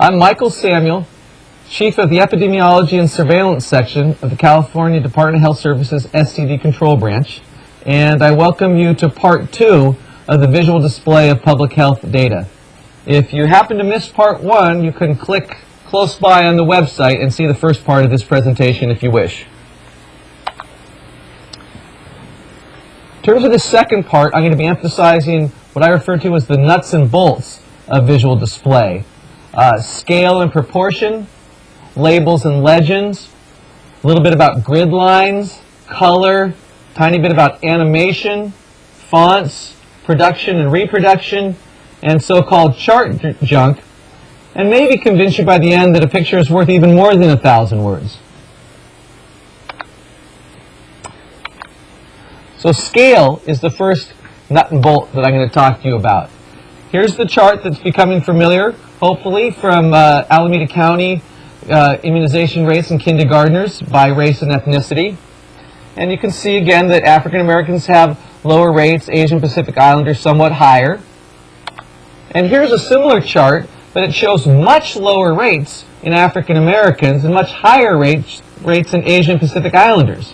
I'm Michael Samuel, Chief of the Epidemiology and Surveillance Section of the California Department of Health Services STD Control Branch, and I welcome you to Part 2 of the visual display of public health data. If you happen to miss Part 1, you can click close by on the website and see the first part of this presentation if you wish. In terms of the second part, I'm going to be emphasizing what I refer to as the nuts and bolts of visual display. Scale and proportion, labels and legends, a little bit about grid lines, color, tiny bit about animation, fonts, production and reproduction, and so-called chart junk, and maybe convince you by the end that a picture is worth even more than 1,000 words. So scale is the first nut and bolt that I'm going to talk to you about. Here's the chart that's becoming familiar, hopefully, from Alameda County immunization rates in kindergartners by race and ethnicity. And you can see again that African Americans have lower rates, Asian Pacific Islanders somewhat higher. And here's a similar chart, but it shows much lower rates in African Americans and much higher rates in Asian Pacific Islanders.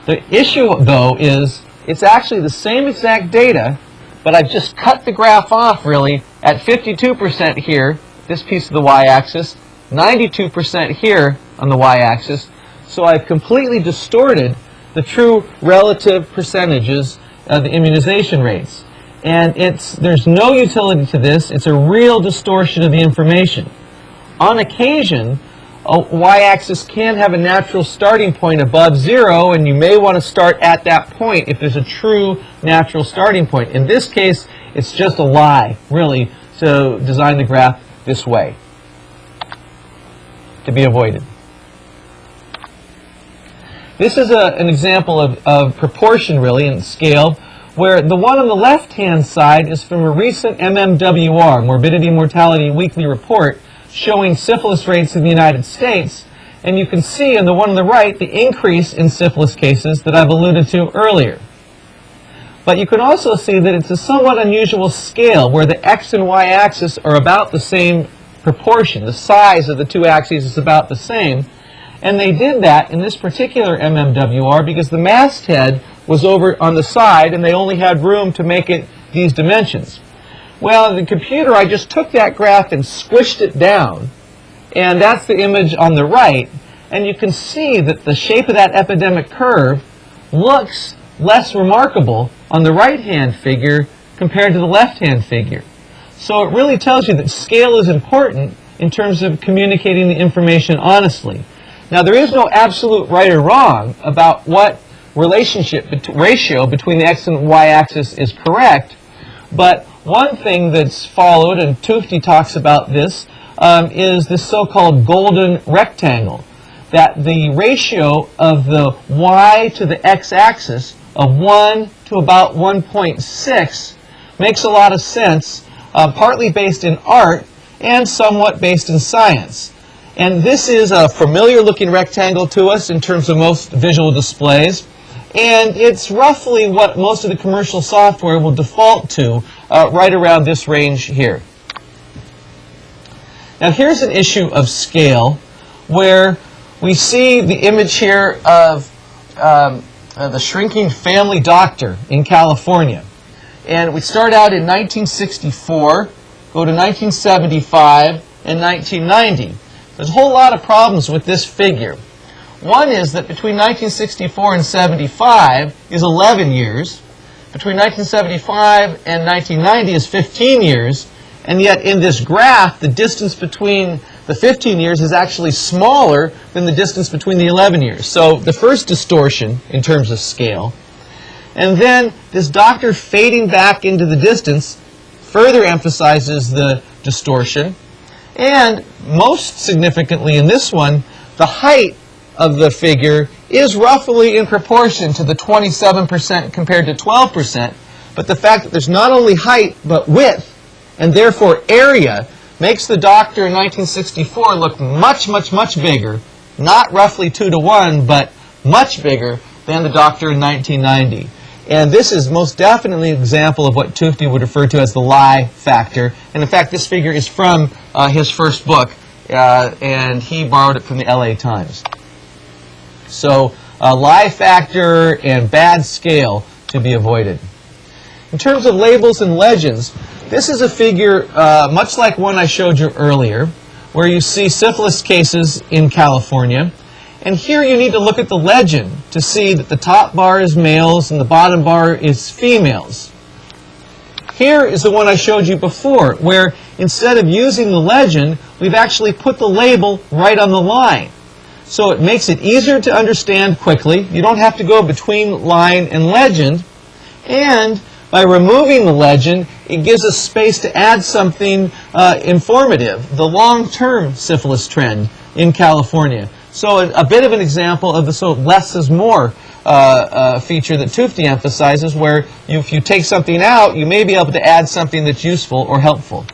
The issue, though, is it's actually the same exact data, but I've just cut the graph off, really, at 52% here, this piece of the y-axis, 92% here on the y-axis, so I've completely distorted the true relative percentages of the immunization rates. And there's no utility to this. It's a real distortion of the information. On occasion, a y-axis can have a natural starting point above 0, and you may want to start at that point if there's a true natural starting point. In this case, it's just a lie, really, to design the graph this way, to be avoided. This is an example of proportion, really, and scale, where the one on the left-hand side is from a recent MMWR, Morbidity and Mortality Weekly Report, showing syphilis rates in the United States, and you can see on the one on the right the increase in syphilis cases that I've alluded to earlier. But you can also see that it's a somewhat unusual scale where the x and y axis are about the same proportion. The size of the two axes is about the same, and they did that in this particular MMWR because the masthead was over on the side and they only had room to make it these dimensions. Well, in the computer, I just took that graph and squished it down, and that's the image on the right, and you can see that the shape of that epidemic curve looks less remarkable on the right-hand figure compared to the left-hand figure. So it really tells you that scale is important in terms of communicating the information honestly. Now, there is no absolute right or wrong about what ratio between the x and y axis is correct, but one thing that's followed, and Tufti talks about this, is this so-called golden rectangle, that the ratio of the y to the x-axis of 1 to about 1.6 makes a lot of sense, partly based in art and somewhat based in science. And this is a familiar-looking rectangle to us in terms of most visual displays, and it's roughly what most of the commercial software will default to right around this range here. Now here's an issue of scale where we see the image here of the shrinking family doctor in California. And we start out in 1964, go to 1975, and 1990. There's a whole lot of problems with this figure. One is that between 1964 and 75 is 11 years. Between 1975 and 1990 is 15 years. And yet in this graph, the distance between the 15 years is actually smaller than the distance between the 11 years. So the first distortion in terms of scale. And then this doctor fading back into the distance further emphasizes the distortion. And most significantly in this one, the height of the figure is roughly in proportion to the 27% compared to 12%, but the fact that there's not only height but width and therefore area makes the doctor in 1964 look much, much, much bigger, not roughly 2 to 1, but much bigger than the doctor in 1990. And this is most definitely an example of what Tufte would refer to as the lie factor. And in fact, this figure is from his first book, and he borrowed it from the LA Times. So lie factor and bad scale to be avoided. In terms of labels and legends, this is a figure much like one I showed you earlier, where you see syphilis cases in California. And here you need to look at the legend to see that the top bar is males and the bottom bar is females. Here is the one I showed you before, where instead of using the legend, we've actually put the label right on the line. So it makes it easier to understand quickly. You don't have to go between line and legend. And by removing the legend, it gives us space to add something informative, the long-term syphilis trend in California. So a bit of an example of the sort of less is more feature that Tufte emphasizes, where if you take something out, you may be able to add something that's useful or helpful.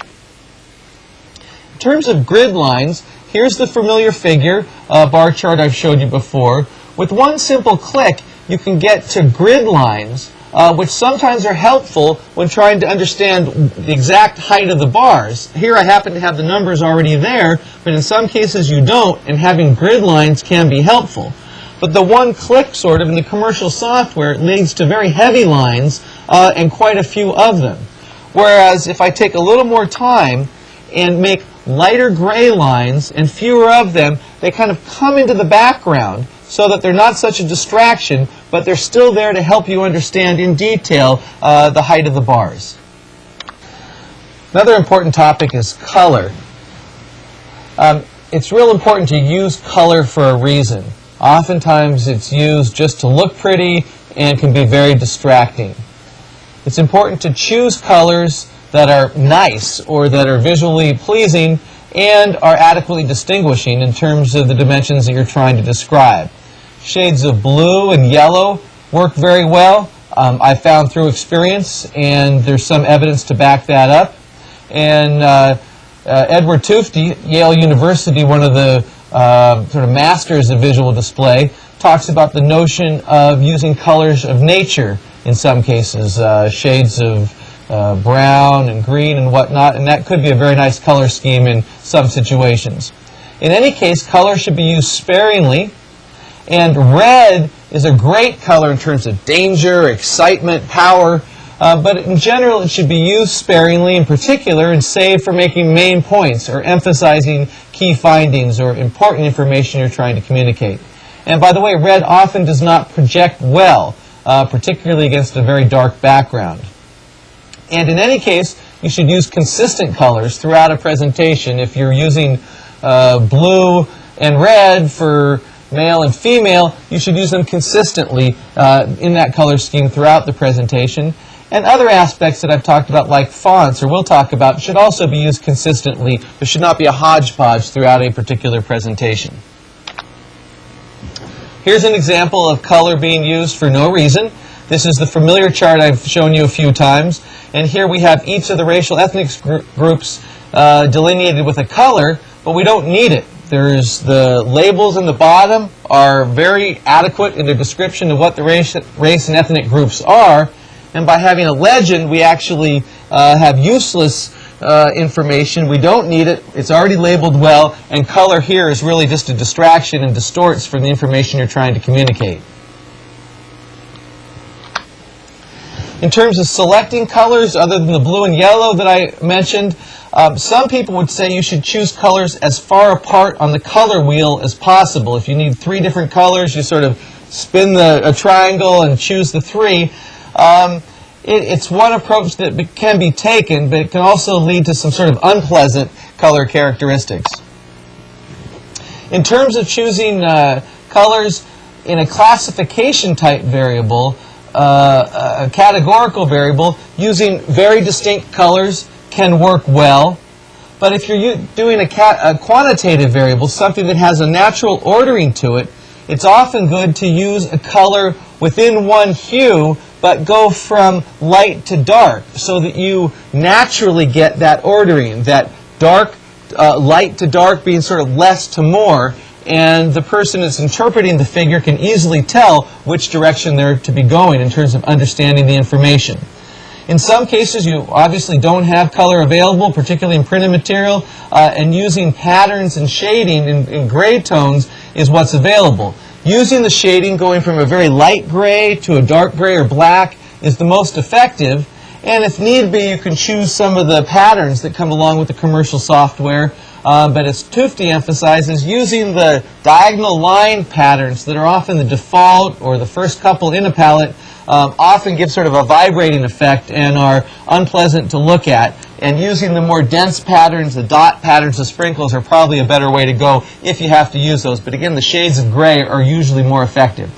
In terms of grid lines, here's the familiar figure, bar chart I've showed you before. With one simple click, you can get to grid lines, which sometimes are helpful when trying to understand the exact height of the bars. Here I happen to have the numbers already there, but in some cases you don't, and having grid lines can be helpful. But the one click sort of in the commercial software leads to very heavy lines and quite a few of them. Whereas if I take a little more time and make lighter gray lines and fewer of them, they kind of come into the background so that they're not such a distraction, but they're still there to help you understand in detail the height of the bars. Another important topic is color. It's real important to use color for a reason. Oftentimes it's used just to look pretty and can be very distracting. It's important to choose colors that are nice or that are visually pleasing and are adequately distinguishing in terms of the dimensions that you're trying to describe. Shades of blue and yellow work very well. I found through experience, and there's some evidence to back that up. And Edward Tufte, Yale University, one of the sort of masters of visual display, talks about the notion of using colors of nature in some cases, shades of brown and green and whatnot, and that could be a very nice color scheme in some situations. In any case, color should be used sparingly, and red is a great color in terms of danger, excitement, power, but in general it should be used sparingly, in particular, and saved for making main points or emphasizing key findings or important information you're trying to communicate. And by the way, red often does not project well, particularly against a very dark background. And in any case, you should use consistent colors throughout a presentation. If you're using blue and red for male and female, you should use them consistently in that color scheme throughout the presentation. And other aspects that I've talked about, like fonts, or will talk about, should also be used consistently. There should not be a hodgepodge throughout a particular presentation. Here's an example of color being used for no reason. This is the familiar chart I've shown you a few times. And here we have each of the racial ethnic groups delineated with a color, but we don't need it. There's the labels in the bottom are very adequate in their description of what the race and ethnic groups are. And by having a legend, we actually have useless information. We don't need it. It's already labeled well. And color here is really just a distraction and distorts from the information you're trying to communicate. In terms of selecting colors, other than the blue and yellow that I mentioned, some people would say you should choose colors as far apart on the color wheel as possible. If you need 3 different colors, you sort of spin a triangle and choose the 3. It's one approach that can be taken, but it can also lead to some sort of unpleasant color characteristics. In terms of choosing colors in a classification type variable, a categorical variable, using very distinct colors can work well. But if you're doing a quantitative variable, something that has a natural ordering to it, it's often good to use a color within one hue, but go from light to dark, so that you naturally get that ordering, that dark, light to dark being sort of less to more, and the person that's interpreting the figure can easily tell which direction they're to be going in terms of understanding the information. In some cases, you obviously don't have color available, particularly in printed material, and using patterns and shading in gray tones is what's available. Using the shading going from a very light gray to a dark gray or black is the most effective, and if need be, you can choose some of the patterns that come along with the commercial software, but as Tufti emphasizes, using the diagonal line patterns that are often the default or the first couple in a palette often give sort of a vibrating effect and are unpleasant to look at. And using the more dense patterns, the dot patterns, the sprinkles, are probably a better way to go if you have to use those. But again, the shades of gray are usually more effective.